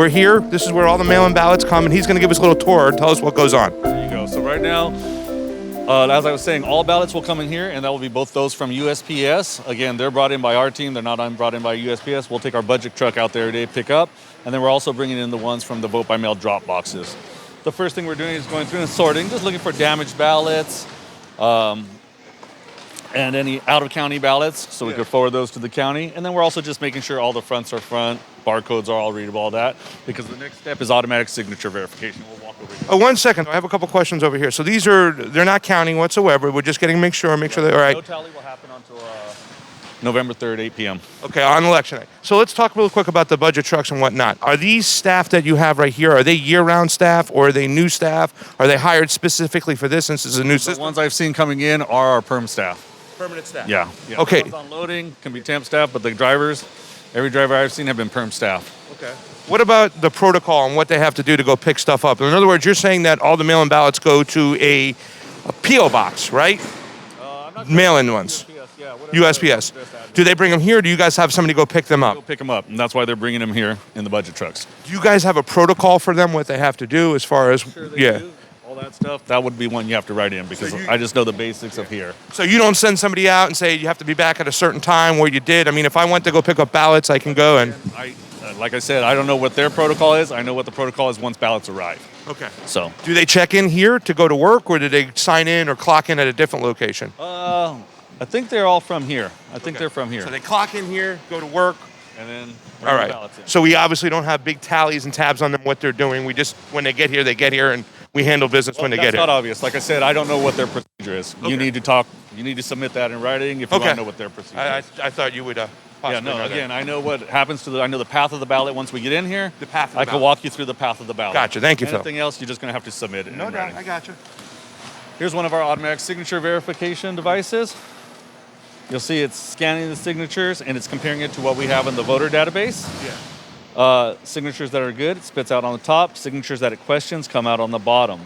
we're here. This is where all the mail-in ballots come, and he's going to give us a little tour and tell us what goes on. There you go. So right now, as I was saying, all ballots will come in here, and that will be both those from USPS. Again, they're brought in by our team. They're not brought in by USPS. We'll take our budget truck out there today, pick up, and then we're also bringing in the ones from the vote-by-mail drop boxes. The first thing we're doing is going through and sorting, just looking for damaged ballots, and any out-of-county ballots, so we could forward those to the county. And then we're also just making sure all the fronts are front, barcodes are all readable, all that, because the next step is automatic signature verification. We'll walk over here. Oh, 1 second. I have a couple questions over here. So they're not counting whatsoever. We're just getting make sure they're all right. No tally will happen until November 3rd, 8 p.m. Okay, on election night. So let's talk real quick about the budget trucks and whatnot. Are these staff that you have right here, are they year-round staff, or are they new staff? Are they hired specifically for this since it's a new system? The ones I've seen coming in are our perm staff. Permanent staff? Yeah. Okay. The ones unloading can be temp staff, but the drivers, every driver I've seen have been perm staff. Okay. What about the protocol and what they have to do to go pick stuff up? In other words, you're saying that all the mail-in ballots go to a P.O. box, right? I'm not Mail-in ones. USPS. Do they bring them here, or do you guys have somebody go pick them up? Go pick them up, and that's why they're bringing them here in the budget trucks. Do you guys have a protocol for them, what they have to do as far as, Sure they do. All that stuff, that would be one you have to write in, because I just know the basics of here. So you don't send somebody out and say you have to be back at a certain time where you did? I mean, if I went to go pick up ballots, I can go and... Like I said, I don't know what their protocol is. I know what the protocol is once ballots arrive. Okay. So. Do they check in here to go to work, or do they sign in or clock in at a different location? I think they're all from here. I think they're from here. So they clock in here, go to work. And then all right. So we obviously don't have big tallies and tabs on them what they're doing. We just, when they get here, and we handle business when they get here. That's not obvious. Like I said, I don't know what their procedure is. Okay. You need to submit that in writing if you want to know what their procedure is. I thought you would possibly know again, that. I know what happens to I know the path of the ballot once we get in here. The path of the I ballot. can walk you through the path of the ballot. Gotcha. Thank you, Phil. Anything else, you're just going to have to submit it. No doubt. I gotcha. Here's one of our automatic signature verification devices. You'll see it's scanning the signatures, and it's comparing it to what we have in the voter database. Yeah. Signatures that are good, it spits out on the top. Signatures that it questions come out on the bottom.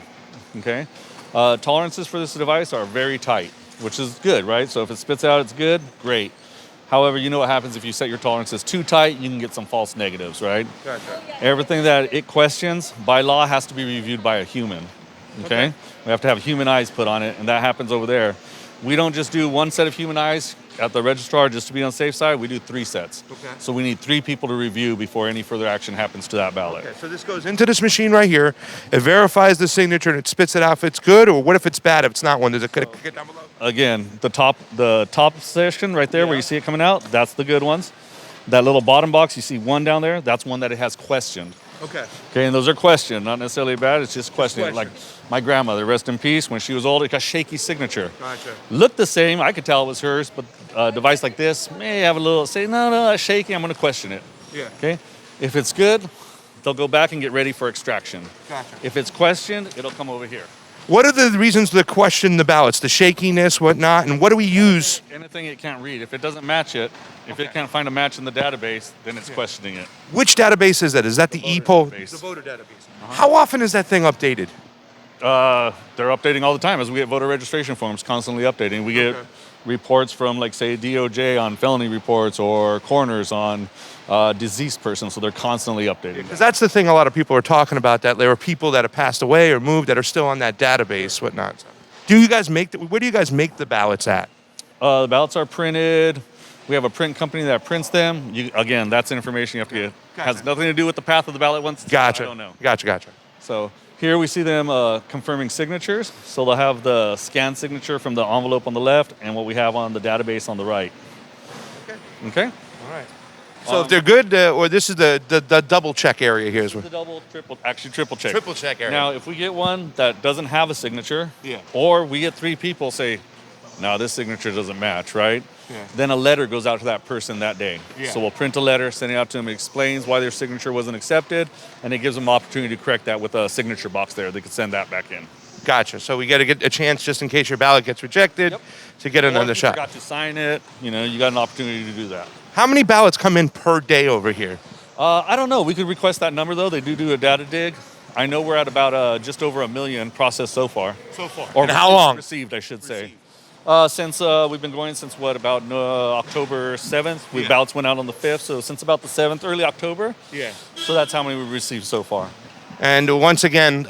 Okay? Tolerances for this device are very tight, which is good, right? So if it spits out, it's good, great. However, you know what happens if you set your tolerances too tight, you can get some false negatives, right? Gotcha. Everything that it questions, by law, has to be reviewed by a human. Okay? We have to have human eyes put on it, and that happens over there. We don't just do one set of human eyes at the registrar just to be on the safe side. We do 3 sets. Okay. So we need 3 people to review before any further action happens to that ballot. Okay, so this goes into this machine right here. It verifies the signature and it spits it out if it's good, or what if it's bad, if it's not one? Does it get down below? Again, the top section right there where you see it coming out, that's the good ones. That little bottom box, you see one down there, that's one that it has questioned. Okay. Okay, and those are questioned, not necessarily bad, it's just questioned. Like my grandmother, rest in peace, when she was old, it got shaky signature. Gotcha. Looked the same, I could tell it was hers, but a device like this may have a little, say, no, that's shaky, I'm gonna question it. Yeah. Okay, if it's good, they'll go back and get ready for extraction. Gotcha. If it's questioned, it'll come over here. What are the reasons to question the ballots? The shakiness, whatnot, and what do we use? Anything it can't read. If it doesn't match it, if it can't find a match in the database, then it's questioning it. Which database is that? Is that the e-poll? The voter database. How often is that thing updated? They're updating all the time as we get voter registration forms, constantly updating. We get reports from, like, say, DOJ on felony reports or coroners on deceased persons, so they're constantly updating. Because that's the thing a lot of people are talking about, that there are people that have passed away or moved that are still on that database, whatnot. Do you guys where do you guys make the ballots at? The ballots are printed. We have a print company that prints them. Again, that's information you have to get. Gotcha. Has nothing to do with the path of the ballot once. Gotcha. I don't know. Gotcha. So here we see them confirming signatures. So they'll have the scanned signature from the envelope on the left and what we have on the database on the right. Okay? All right. So if they're good, or this is the double check area here. The double, triple check. Triple check area. Now, if we get one that doesn't have a signature, or we get 3 people say, no, this signature doesn't match, right? Yeah. Then a letter goes out to that person that day. Yeah. So we'll print a letter, send it out to them. It explains why their signature wasn't accepted, and it gives them an opportunity to correct that with a signature box there. They could send that back in. Gotcha. So we got to get a chance, just in case your ballot gets rejected, to get another shot. Got to sign it. You got an opportunity to do that. How many ballots come in per day over here? I don't know. We could request that number, though. They do a data dig. I know we're at about just over 1 million processed so far. Or and how long? Received, I should say. Since we've been going since about October 7th. Ballots went out on the 5th, so since about the 7th, early October. Yeah. So that's how many we've received so far. And once again,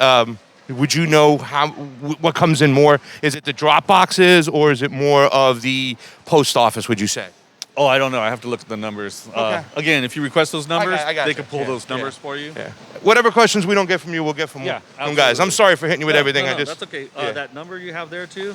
would you know what comes in more? Is it the drop boxes or is it more of the post office, would you say? Oh, I don't know. I have to look at the numbers. Okay. Again, if you request those numbers, I got they you. can pull those numbers for you. Yeah. Whatever questions we don't get from you, we'll get from Yeah, from guys. I'm sorry for hitting you with everything. No, that's okay. That number you have there too,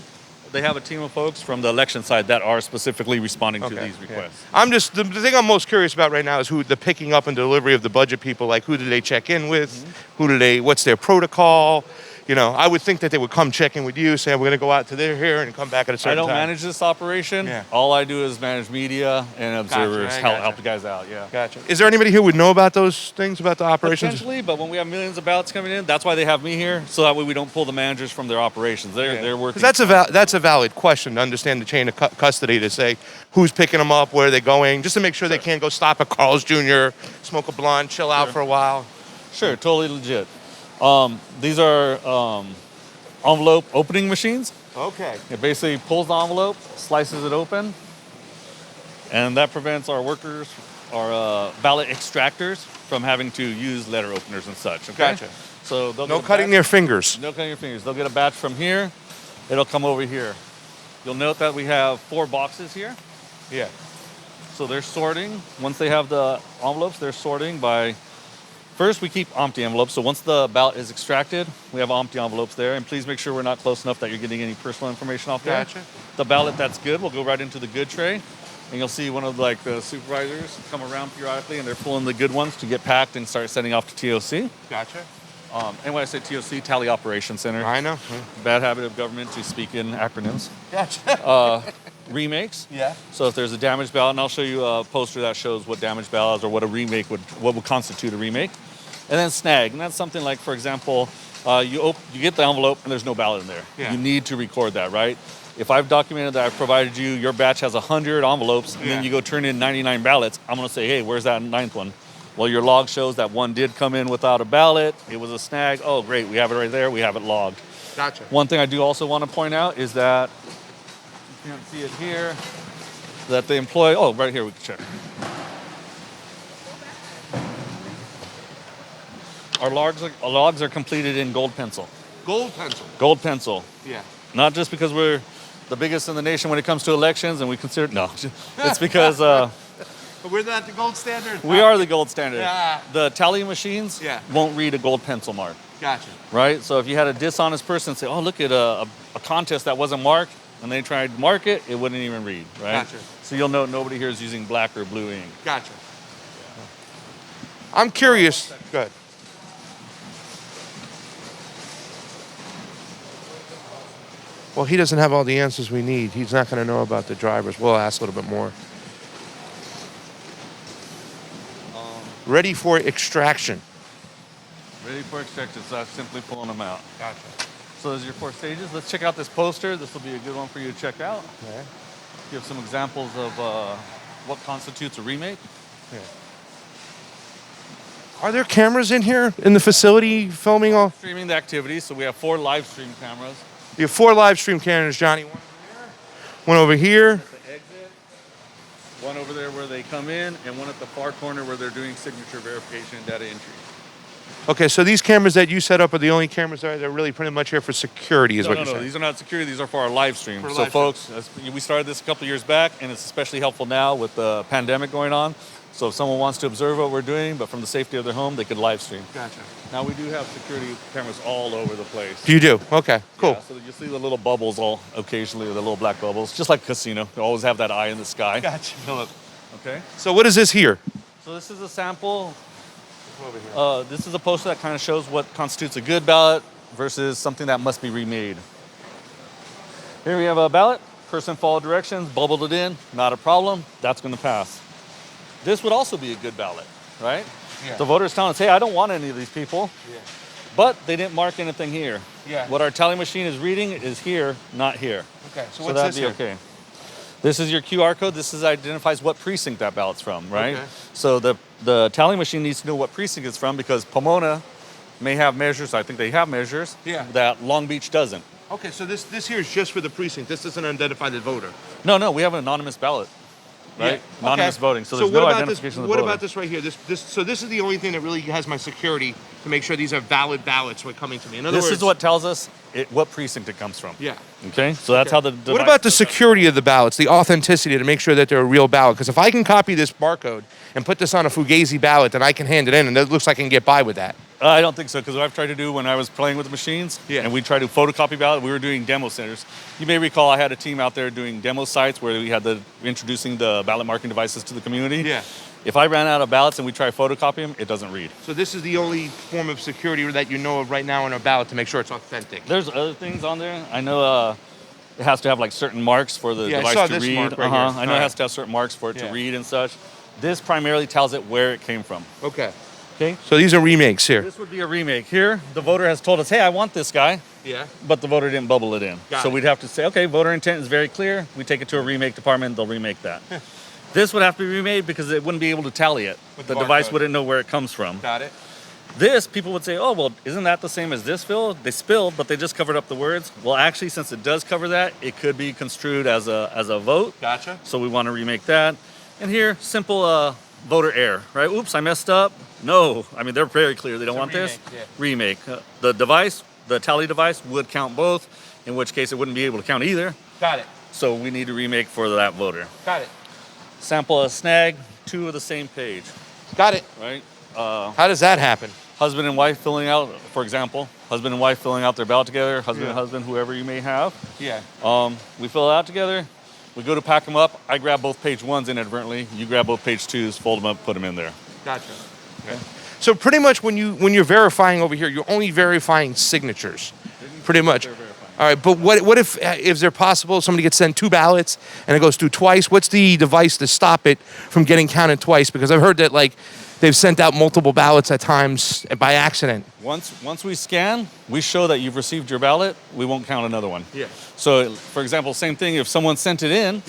they have a team of folks from the election side that are specifically responding to these requests. I'm just the thing I'm most curious about right now is who the picking up and delivery of the budget people. Like, who do they check in with? What's their protocol? You know, I would think that they would come check in with you, say, we're going to go out to here and come back at a certain time. I don't manage this operation. Yeah. All I do is manage media and observers, help the guys out, Gotcha. Is there anybody here who would know about those things, about the operations? Potentially, but when we have millions of ballots coming in, that's why they have me here, so that way we don't pull the managers from their operations. They're working. That's a valid question to understand the chain of custody, to say who's picking them up, where are they going, just to make sure they can't go stop at Carl's Jr., smoke a blunt, chill out for a while. Sure, totally legit. These are envelope opening machines. Okay. It basically pulls the envelope, slices it open, and that prevents our workers, our ballot extractors, from having to use letter openers and such. Okay? Gotcha. So no cutting their fingers. No cutting your fingers. They'll get a batch from here. It'll come over here. You'll note that we have 4 boxes here. Yeah. So they're sorting. Once they have the envelopes, they're sorting by... First, we keep empty envelopes. So once the ballot is extracted, we have empty envelopes there. And please make sure we're not close enough that you're getting any personal information off there. Gotcha. The ballot that's good will go right into the good tray. And you'll see one of the supervisors come around periodically, and they're pulling the good ones to get packed and start sending off to TOC. Gotcha. And when I say TOC, Tally Operations Center. I know. Bad habit of government to speak in acronyms. Gotcha. Remakes. Yeah. So if there's a damaged ballot, and I'll show you a poster that shows what damaged ballots or what a remake what would constitute a remake. And then snag, and that's something like, for example, you get the envelope and there's no ballot in there. Yeah. You need to record that, right? If I've documented that I've provided you, your batch has 100 envelopes, and then you go turn in 99 ballots, I'm gonna say, hey, where's that 9th one? Well, your log shows that one did come in without a ballot. It was a snag. Oh, great, we have it right there. We have it logged. Gotcha. One thing I do also want to point out is that, you can't see it here, that the employee, right here, we can check. Our logs are completed in gold pencil. Gold pencil. Gold pencil. Yeah. Not just because we're the biggest in the nation when it comes to elections and we consider, no. It's because But we're not the gold standard. we are the gold standard. Yeah. The tally machines won't read a gold pencil mark. Gotcha. Right? So if you had a dishonest person say, oh, look at a contest that wasn't marked, and they tried to mark it, it wouldn't even read, right? Gotcha. So you'll know nobody here is using black or blue ink. Gotcha. I'm curious. Go ahead. Well, he doesn't have all the answers we need. He's not going to know about the drivers. We'll ask a little bit more. Ready for extraction. Ready for extraction, so I'm simply pulling them out. Gotcha. So there's your 4 stages. Let's check out this poster. This will be a good one for you to check out. Okay. Give some examples of what constitutes a remake. Yeah. Are there cameras in here in the facility filming all? Streaming the activities, so we have 4 live stream cameras. You have 4 live stream cameras, Johnny. One over here. At the exit. One over there where they come in, and one at the far corner where they're doing signature verification and data entry. Okay, so these cameras that you set up are the only cameras that are really pretty much here for security, is what you're saying? No, these are not security. These are for our live stream. For So, live folks, we started this a couple of years back, and it's especially helpful now with the pandemic going on. So if someone wants to observe what we're doing, but from the safety of their home, they could live stream. Gotcha. Now, we do have security cameras all over the place. You do? Okay, cool. Yeah, so you'll see the little bubbles occasionally, the little black bubbles, just like a casino. You always have that eye in the sky. Gotcha. Okay. So what is this here? So this is a sample. Over here. This is a poster that kind of shows what constitutes a good ballot versus something that must be remade. Here we have a ballot. Person followed directions, bubbled it in, not a problem. That's going to pass. This would also be a good ballot, right? Yeah. The voters telling us, hey, I don't want any of these people. Yeah. But they didn't mark anything here. Yeah. What our tally machine is reading is here, not here. Okay, so So what's that'd this be here? okay. This is your QR code. This identifies what precinct that ballot's from, right? Okay. So the tally machine needs to know what precinct it's from because Pomona may have measures, I think they have measures, that Long Beach doesn't. Okay, so this here is just for the precinct. This doesn't identify the voter. No, we have an anonymous ballot. right? Yeah. Anonymous Okay. voting. So there's what no about identification of the What voter. about this right here? So this is the only thing that really has my security to make sure these are valid ballots when coming to me. In other This words, is what tells us what precinct it comes from. Yeah. Okay, so that's how the What device about the does that. security of the ballots, the authenticity to make sure that they're a real ballot? Because if I can copy this barcode and put this on a Fugazi ballot, then I can hand it in, and it looks like I can get by with that. I don't think so, because what I've tried to do when I was playing with the machines, and we tried to photocopy ballot, we were doing demo centers. You may recall I had a team out there doing demo sites where we had introducing the ballot marking devices to the community. Yeah. If I ran out of ballots and we try to photocopy them, it doesn't read. So this is the only form of security that you know of right now on a ballot to make sure it's authentic. There's other things on there. I know it has to have like certain marks for the device I saw to this read. mark right here. I know it has to have certain marks for it to read and such. This primarily tells it where it came from. Okay. Okay. So these are remakes here. This would be a remake. Here, the voter has told us, hey, I want this guy. Yeah. But the voter didn't bubble it in. Got so it. we'd have to say, okay, voter intent is very clear. We take it to a remake department, they'll remake that. This would have to be remade because it wouldn't be able to tally it. With The the device barcode. wouldn't know where it comes from. Got it. This, people would say, oh, well, isn't that the same as this fill? They spilled, but they just covered up the words. Well, actually, since it does cover that, it could be construed as a vote. Gotcha. So we want to remake that. And here, simple voter error, right? Oops, I messed up. No, I mean, they're very clear. They don't want remake, this. yeah. Remake. The device, the tally device would count both, in which case it wouldn't be able to count either. Got it. So we need to remake for that voter. Got it. Sample a snag, 2 of the same page, Got it. right? How does that happen? Husband and wife filling out, for example, husband and wife filling out their ballot together, husband and Yeah. husband, whoever you may have. Yeah. We fill it out together. We go to pack them up. I grab both page 1s inadvertently. You grab both page 2s, fold them up, put them in there. Gotcha. Okay. So pretty much when you're verifying over here, you're only verifying signatures. Pretty much. All right, but what if they're possible, somebody gets sent 2 ballots and it goes through twice? What's the device to stop it from getting counted twice? Because I've heard that like they've sent out multiple ballots at times by accident. Once we scan, we show that you've received your ballot. We won't count another one. Yeah. So, for example, same thing. If someone sent it in,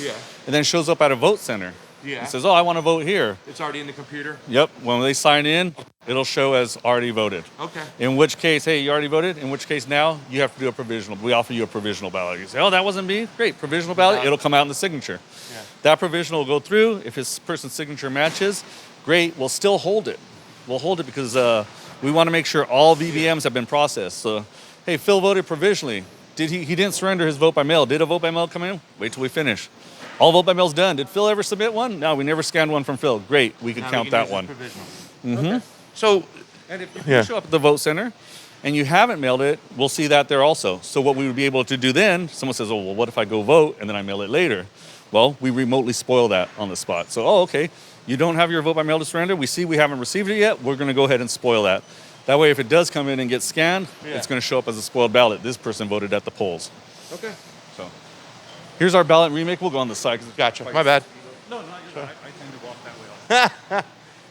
and then shows up at a vote center, and says, "Oh, I want to vote here." It's already in the computer. Yep. When they sign in, it'll show as already voted. Okay. In which case, hey, you already voted. In which case, now you have to do a provisional. We offer you a provisional ballot. You say, "Oh, that wasn't me." Great, provisional ballot. It'll come out in the signature. Yeah. That provisional will go through. If his person's signature matches, great. We'll still hold it. We'll hold it because we want to make sure all VBMs have been processed. So, hey, Phil voted provisionally. He didn't surrender his vote by mail. Did a vote by mail come in? Wait till we finish. All vote by mail's done. Did Phil ever submit one? No, we never scanned one from Phil. Great, we can count that one. Okay. So, And if you show up at the vote center and you haven't mailed it, we'll see that there also. So what we would be able to do then, someone says, oh, well, what if I go vote and then I mail it later? Well, we remotely spoil that on the spot. So, oh, okay, you don't have your vote by mail to surrender. We see we haven't received it yet. We're going to go ahead and spoil that. That way, if it does come in and get scanned, it's going to show up as a spoiled ballot. This person voted at the polls. okay. So here's our ballot remake. We'll go on the side. Gotcha. My bad. No, not your bad. I tend to walk that way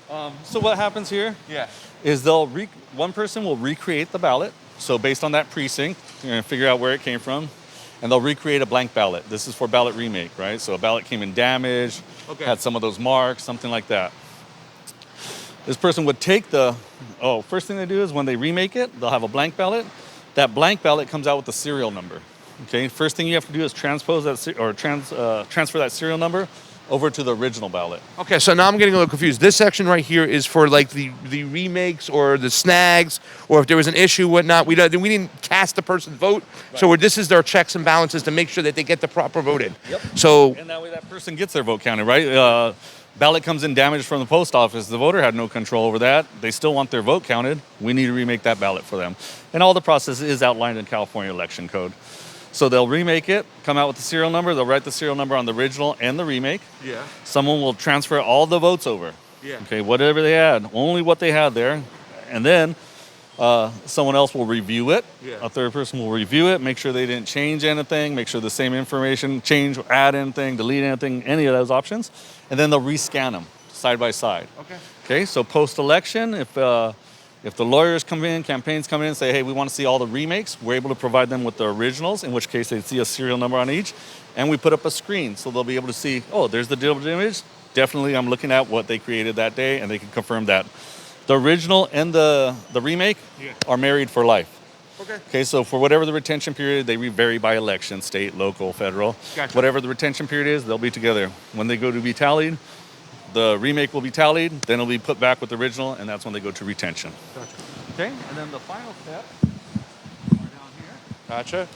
also. So what happens here Yeah. is one person will recreate the ballot. So based on that precinct, you're going to figure out where it came from, and they'll recreate a blank ballot. This is for ballot remake, right? So a ballot came in damaged, had some of those marks, something like that. This person would take first thing they do is when they remake it, they'll have a blank ballot. That blank ballot comes out with the serial number. Okay, first thing you have to do is transfer that serial number over to the original ballot. Okay, so now I'm getting a little confused. This section right here is for like the remakes or the snags, or if there was an issue, whatnot. We didn't cast the person's vote, so this is their checks and balances to make sure that they get the proper vote in. Yep. So And that way that person gets their vote counted, right? Ballot comes in damaged from the post office. The voter had no control over that. They still want their vote counted. We need to remake that ballot for them. And all the process is outlined in California Election Code. So they'll remake it, come out with the serial number. They'll write the serial number on the original and the remake. yeah, Someone will transfer all the votes over. yeah, Okay, whatever they had, only what they had there. And then someone else will review it. Yeah. A third person will review it, make sure they didn't change anything, make sure the same information, change, add anything, delete anything, any of those options. And then they'll rescan them side by side. Okay. Okay, so post-election, if the lawyers come in, campaigns come in and say, hey, we want to see all the remakes, we're able to provide them with the originals, in which case they'd see a serial number on each. And we put up a screen so they'll be able to see, oh, there's the digital image. Definitely I'm looking at what they created that day, and they can confirm that. The original and the remake are married for life. Okay, so for whatever the retention period, they vary by election, state, local, federal. Gotcha. Whatever the retention period is, they'll be together. When they go to be tallied, the remake will be tallied, then it'll be put back with the original, and that's when they go to retention. Gotcha. Okay, and then the final step are down here. Gotcha.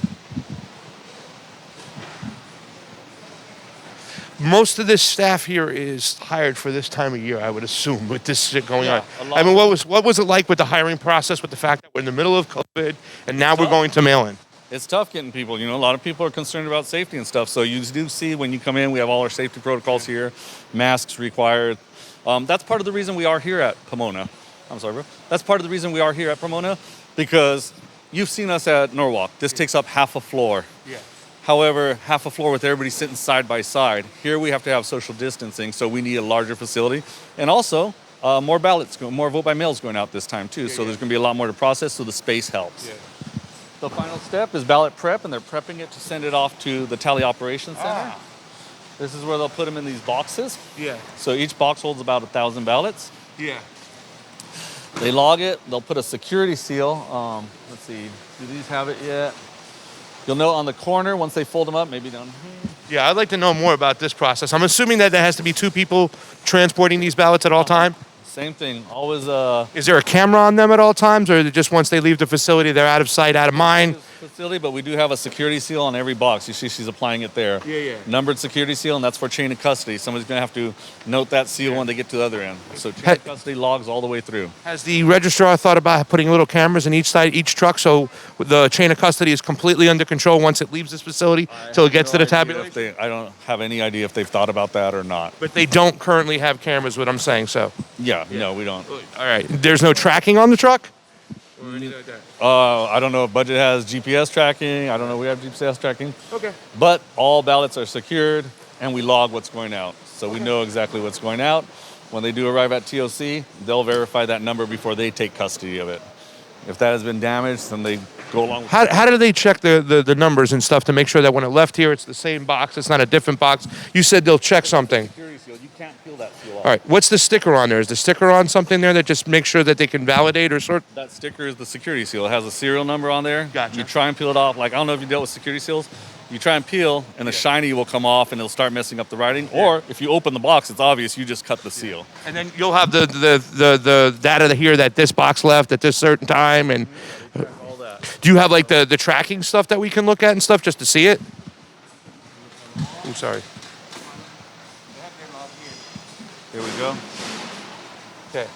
Most of this staff here is hired for this time of year, I would assume, with this shit going Yeah, on. I mean, what was it like with the hiring process, with the fact that we're in the middle of COVID and now we're going to mail-in? It's tough getting people. You know, a lot of people are concerned about safety and stuff. So you do see when you come in, we have all our safety protocols here, masks required. That's part of the reason we are here at Pomona. I'm sorry, bro. That's part of the reason we are here at Pomona, because you've seen us at Norwalk. This takes up half a floor. Yeah. However, half a floor with everybody sitting side by side. Here we have to have social distancing, so we need a larger facility. And also, more ballots, more vote by mails going out this time too. So there's going to be a lot more to process, so the space helps. Yeah. The final step is ballot prep, and they're prepping it to send it off to the Tally Operations Center. This is where they'll put them in these boxes. Yeah. So each box holds about 1,000 ballots. Yeah. They log it. They'll put a security seal. Let's see. Do these have it yet? You'll note on the corner once they fold them up, maybe down here. Yeah, I'd like to know more about this process. I'm assuming that there has to be 2 people transporting these ballots at all time. Same thing. Always Is there a camera on them at all times, or is it just once they leave the facility, they're out of sight, out of mind? facility, but we do have a security seal on every box. You see she's applying it there. Yeah. Numbered security seal, and that's for chain of custody. Somebody's going to have to note that seal when they get to the other end. So chain of custody logs all the way through. Has the registrar thought about putting little cameras in each truck, so the chain of custody is completely under control once it leaves this facility till it gets to the tabulation? I don't have any idea if they've thought about that or not. But they don't currently have cameras, what I'm saying, so. Yeah, no, we don't. All right. There's no tracking on the truck? Or anything like that? I don't know if budget has GPS tracking. I don't know if we have GPS tracking. Okay. But all ballots are secured, and we log what's going out. So we know exactly what's going out. When they do arrive at TOC, they'll verify that number before they take custody of it. If that has been damaged, then they go along with How do they check the numbers and stuff to make sure that when it left here, it's the same box, it's not a different box? You said they'll check something. security seal. You can't peel that seal off. All right. What's the sticker on there? Is the sticker on something there that just makes sure that they can validate or sort? That sticker is the security seal. It has a serial number on there. Gotcha. You try and peel it off. Like, I don't know if you dealt with security seals. You try and peel, and the shiny will come off, and it'll start messing up the writing. Yeah. Or if you open the box, it's obvious you just cut the seal. And then you'll have the data here that this box left at this certain time. And All that. do you have like the tracking stuff that we can look at and stuff just to see it? I'm sorry. Here we go. Okay.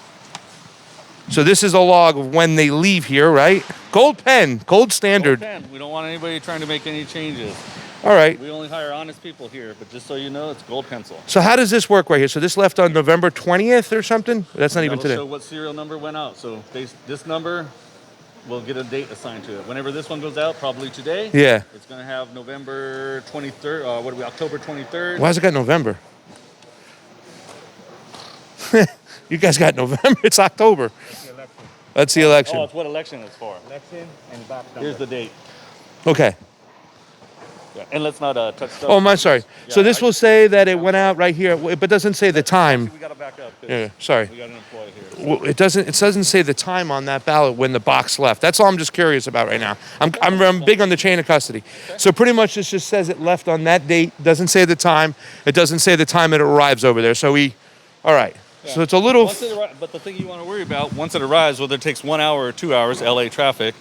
So this is a log of when they leave here, right? Gold pen, gold standard. Gold pen. We don't want anybody trying to make any changes. All right. We only hire honest people here, but just so you know, it's gold pencil. So how does this work right here? So this left on November 20th or something? That's not even today. Show what serial number went out. So this number will get a date assigned to it. Whenever this one goes out, probably today. Yeah. It's going to have November 23rd. October 23rd. Why has it got November? You guys got November. It's October. That's the election. Oh, it's what election it's for. Election and back number. Here's the date. Okay. Yeah. And let's not touch stuff. Oh, my sorry. Yeah, So this will say that it went out right here, but doesn't say the time. We got to back up. Yeah, sorry. We got an employee here. Well, it doesn't say the time on that ballot when the box left. That's all I'm just curious about right now. I'm big on the chain of custody. So pretty much this just says it left on that date. Doesn't say the time. It doesn't say the time it arrives over there. So all right. Yeah. So it's a little. But the thing you want to worry about, once it arrives, whether it takes 1 hour or 2 hours, LA traffic,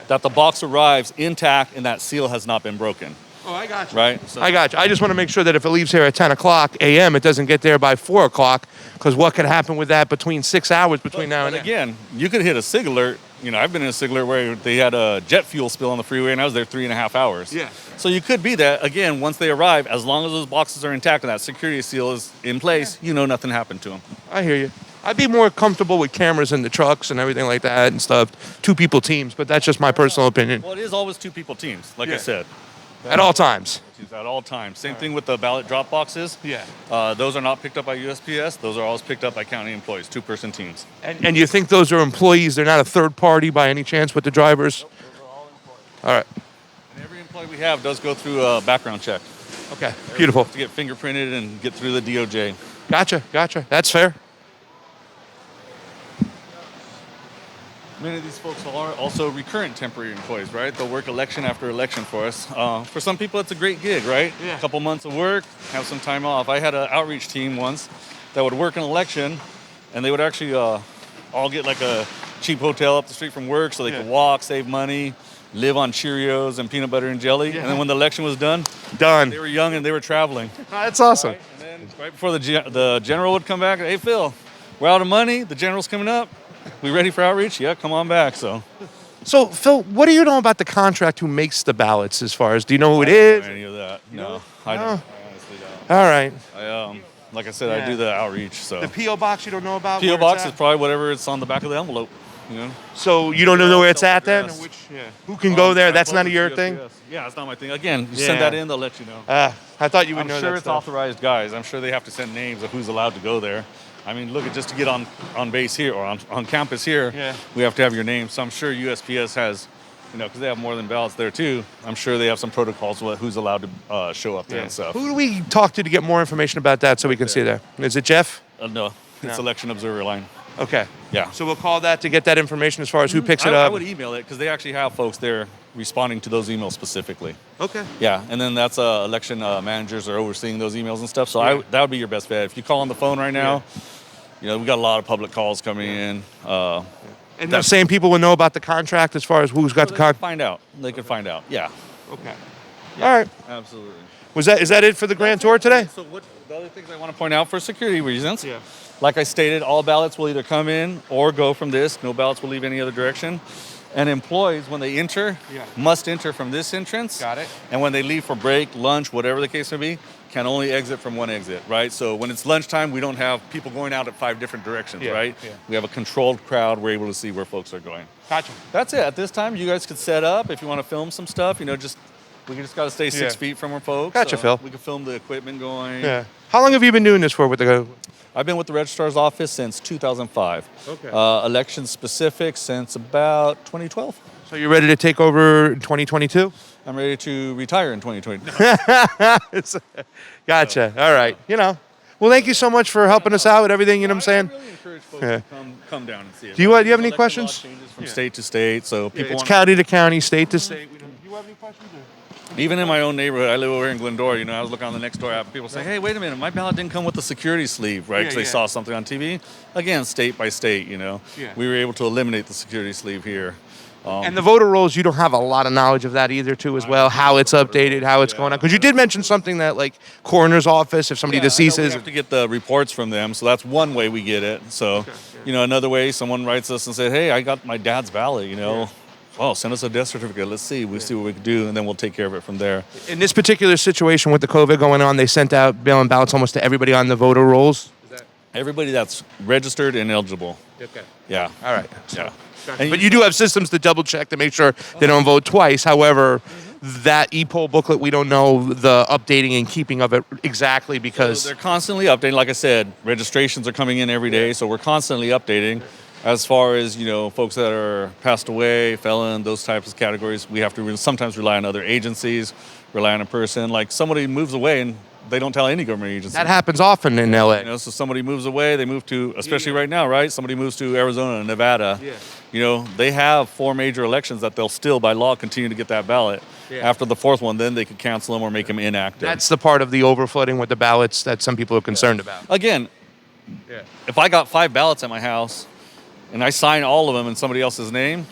that the box arrives intact and that seal has not been broken. Oh, I got you. Right? So, I got you. I just want to make sure that if it leaves here at 10 o'clock a.m., it doesn't get there by 4 o'clock, because what could happen with that between 6 hours between now and then? again, you could hit a SIG alert. You know, I've been in a SIG alert where they had a jet fuel spill on the freeway, and I was there 3.5 hours. Yeah. So you could be that, again, once they arrive, as long as those boxes are intact and that security seal is in place, you know nothing happened to them. I hear you. I'd be more comfortable with cameras in the trucks and everything like that and stuff. 2 people teams, but that's just my personal opinion. Well, it is always 2 people teams, like I said. At all times. At all times. Same thing with the ballot drop boxes. Yeah. Those are not picked up by USPS. Those are always picked up by county employees, 2-person teams. And you think those are employees? They're not a third party by any chance with the drivers? Nope, those are all employees. All right. And every employee we have does go through a background check. Okay. Beautiful. To get fingerprinted and get through the DOJ. Gotcha. That's fair. Many of these folks are also recurrent temporary employees, right? They'll work election after election for us. For some people, it's a great gig, right? Yeah. A couple months of work, have some time off. I had an outreach team once that would work an election, and they would actually all get like a cheap hotel up the street from work so they could walk, save money, live on Cheerios and peanut butter and jelly. Yeah. And then when the election was done, they were young and they were traveling. That's awesome. Right? And then right before the general would come back, hey, Phil, we're out of money. The general's coming up. We ready for outreach? Yeah, come on back. So, Phil, what do you know about the contract who makes the ballots as far as, do you know who it I is? don't know any of that. No, I don't. I honestly don't. All right. Like I said, I do the outreach. So The P.O. box you don't know about? P.O. box is probably whatever it's on the back of the envelope. You know. So you don't know where it's at then? Who can go there? That's none of your thing? Yeah, it's not my thing. Again, you send that in, they'll let you know. I thought you would I'm know sure that it's stuff. authorized guys. I'm sure they have to send names of who's allowed to go there. I mean, look, just to get on base here or on campus here, we have to have your name. So I'm sure USPS has, because they have more than ballots there too. I'm sure they have some protocols with who's allowed to show up there and stuff. Who do we talk to get more information about that so we can see that? Is it Jeff? No, it's election observer line. Okay. Yeah. So we'll call that to get that information as far as who picks it I up. would email it because they actually have folks there responding to those emails specifically. Okay. Yeah, and then that's election managers are overseeing those emails and stuff. So that would be your best bet. If you call on the phone right now, we got a lot of public calls coming in. And the same people will know about the contract as far as who's got the contract? They could find out. Yeah. Okay. Yeah. All right. Absolutely. Is that it for the grand tour today? So the other things I want to point out for security reasons, like I stated, all ballots will either come in or go from this. No ballots will leave any other direction. And employees, when they enter, must enter from this entrance. Got it. And when they leave for break, lunch, whatever the case may be, can only exit from one exit, right? So when it's lunchtime, we don't have people going out at 5 different directions, right? Yeah. We have a controlled crowd. We're able to see where folks are going. Gotcha. That's it. At this time, you guys could set up if you want to film some stuff. We just got to stay 6 feet from our folks. Gotcha, Phil. We can film the equipment going. Yeah. How long have you been doing this for with the? I've been with the registrar's office since 2005. Okay. Election specific since about 2012. So you're ready to take over in 2022? I'm ready to retire in 2020. Gotcha. All right. Well, thank you so much for helping us out with everything. You know what I'm saying? I really encourage folks to come down and see it. Do you have any questions? Changes from state to state, so people. It's county to county, state to state. Do you have any questions? Even in my own neighborhood, I live over here in Glendora. I was looking on the Nextdoor app. People say, "Hey, wait a minute, my ballot didn't come with the security sleeve, right?" Because they saw something on TV. Again, state by state, we were able to eliminate the security sleeve here. And the voter rolls, you don't have a lot of knowledge of that either, too, as well. How it's updated, how it's going on. Because you did mention something that, like, coroner's office, if somebody deceases. We have to get the reports from them, so that's one way we get it. So, another way, someone writes us and said, "Hey, I got my dad's ballot, Well, send us a death certificate. Let's see. We'll see what we can do, and then we'll take care of it from there." In this particular situation with the COVID going on, they sent out mail-in ballots almost to everybody on the voter rolls? Everybody that's registered and eligible. Okay. Yeah. All right. Yeah. But you do have systems to double check to make sure they don't vote twice. However, that e-poll booklet, we don't know the updating and keeping of it exactly because... So they're constantly updating. Like I said, registrations are coming in every day, so we're constantly updating. As far as, folks that are passed away, felon, those types of categories, we have to sometimes rely on other agencies, rely on a person. Like somebody moves away and they don't tell any government agency. That happens often in LA. So somebody moves away, they move to, especially right now, right? Somebody moves to Arizona and Nevada. Yeah. They have 4 major elections that they'll still, by law, continue to get that ballot. Yeah. After the 4th one, then they could cancel them or make them inactive. That's the part of the overflooding with the ballots that some people are concerned about. Again, if I got 5 ballots at my house and I sign all of them in somebody else's name,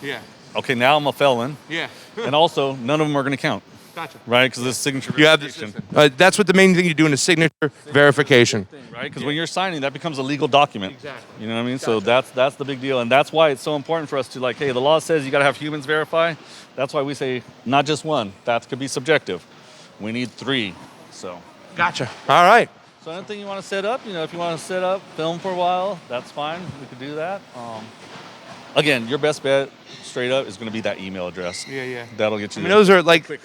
okay, now I'm a felon. Yeah. And also, none of them are going to count. Gotcha. Right, because this signature you have this. That's what the main thing you do in a signature verification. Right, because when you're signing, that becomes a legal document. Exactly. You know what I mean? Gotcha. So that's the big deal, and that's why it's so important for us to hey, the law says you got to have humans verify. That's why we say not just one. That could be subjective. We need 3. So. Gotcha. All right. So anything you want to set up, if you want to set up, film for a while, that's fine. We could do that. Again, your best bet, straight up, is going to be that email address. Yeah. That'll get you. Those are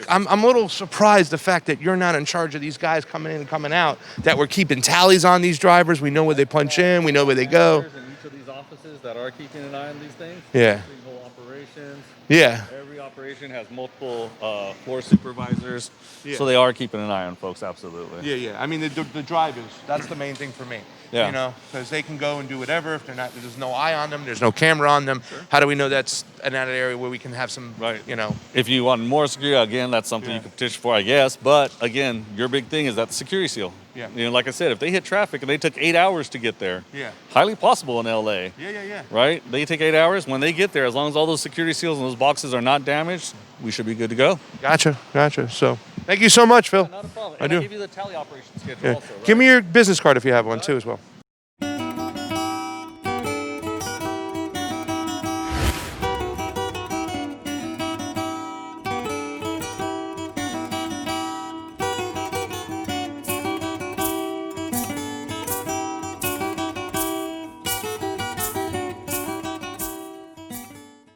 I'm a little surprised the fact that you're not in charge of these guys coming in and coming out. That we're keeping tallies on these drivers. We know where they punch in. We know where they go. In each of these offices that are keeping an eye on these things. Yeah. Whole operations. Yeah. Every operation has multiple floor supervisors, Yeah. so they are keeping an eye on folks. Absolutely. Yeah. I mean, the drivers, that's the main thing for me. Yeah. You know, because they can go and do whatever. If there's no eye on them, there's no camera on them. Sure. How do we know that's an area where we can have some, you know? If you want more security, again, that's something you can petition for, I guess. But again, your big thing is that security seal. Yeah. You know, like I said, if they hit traffic and they took 8 hours to get there, highly possible in LA. Yeah. Right? They take 8 hours. When they get there, as long as all those security seals and those boxes are not damaged, we should be good to go. Gotcha. So, thank you so much, Phil. Not a problem. I And do. I'll give you the tally operation schedule also. Right? Give me your business card if you have one too, as well.